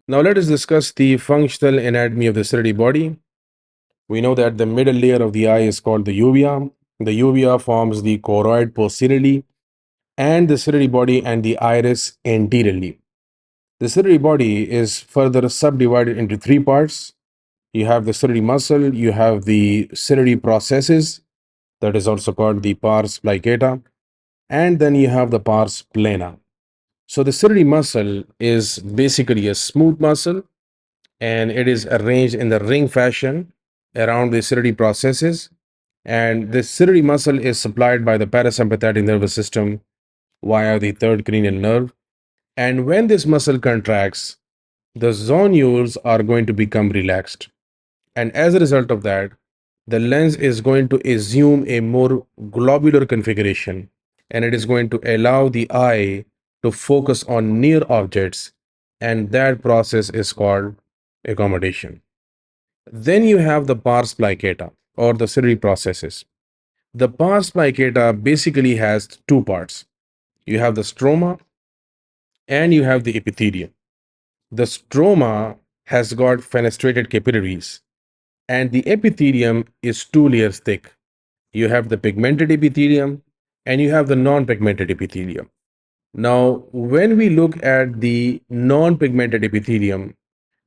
Now let us discuss the functional anatomy of the ciliary body. We know that the middle layer of the eye is called the uvea. The uvea forms the choroid posteriorly and the ciliary body and the iris anteriorly. The ciliary body is further subdivided into three parts. You have the ciliary muscle, you have the ciliary processes, that is also called the pars plicatum, and then you have the pars plana. So the ciliary muscle is basically a smooth muscle and it is arranged in the ring fashion around the ciliary processes. And the ciliary muscle is supplied by the parasympathetic nervous system via the third cranial nerve. And when this muscle contracts, the zonules are going to become relaxed. And as a result of that, the lens is going to assume a more globular configuration and it is going to allow the eye to focus on near objects. And that process is called accommodation. Then you have the pars plicatum or the ciliary processes. The pars plicatum basically has two parts. You have the stroma and you have the epithelium. The stroma has got fenestrated capillaries and the epithelium is two layers thick. You have the pigmented epithelium and you have the non-pigmented epithelium. Now, when we look at the non-pigmented epithelium,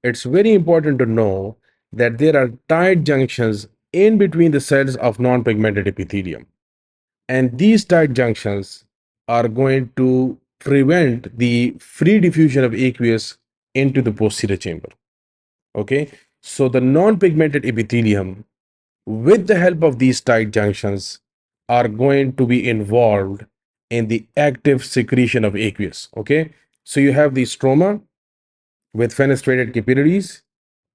it's very important to know that there are tight junctions in between the cells of non-pigmented epithelium. And these tight junctions are going to prevent the free diffusion of aqueous into the posterior chamber. Okay, so the non-pigmented epithelium, with the help of these tight junctions, are going to be involved in the active secretion of aqueous. Okay, so you have the stroma with fenestrated capillaries.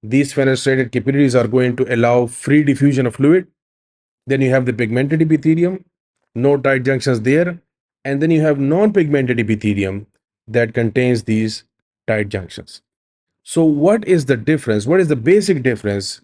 These fenestrated capillaries are going to allow free diffusion of fluid. Then you have the pigmented epithelium, no tight junctions there. And then you have non-pigmented epithelium that contains these tight junctions. So what is the difference? What is the basic difference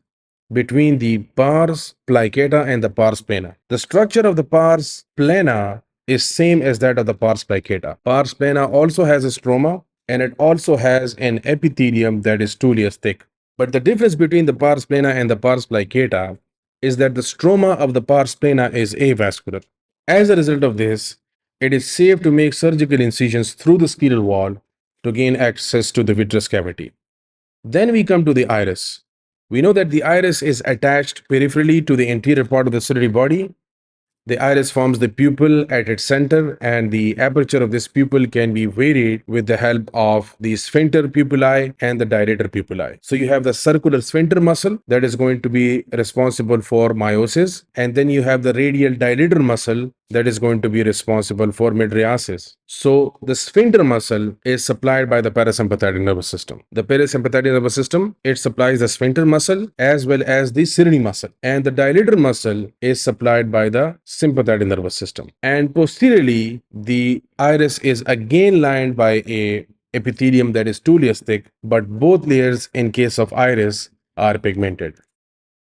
between the pars plicatum and the pars plana? The structure of the pars plana is same as that of the pars plicatum. Pars plana also has a stroma and it also has an epithelium that is 2 layers thick. But the difference between the pars plana and the pars plicatum is that the stroma of the pars plana is avascular. As a result of this, it is safe to make surgical incisions through the scleral wall to gain access to the vitreous cavity. Then we come to the iris. We know that the iris is attached peripherally to the anterior part of the ciliary body. The iris forms the pupil at its center, and the aperture of this pupil can be varied with the help of the sphincter pupillae and the dilator pupillae. So you have the circular sphincter muscle that is going to be responsible for meiosis, and then you have the radial dilator muscle that is going to be responsible for mydriasis. So the sphincter muscle is supplied by the parasympathetic nervous system. The parasympathetic nervous system, it supplies the sphincter muscle as well as the ciliary muscle, and the dilator muscle is supplied by the sympathetic nervous system. And posteriorly, the iris is again lined by a epithelium that is 2 layers thick, but both layers in case of iris are pigmented.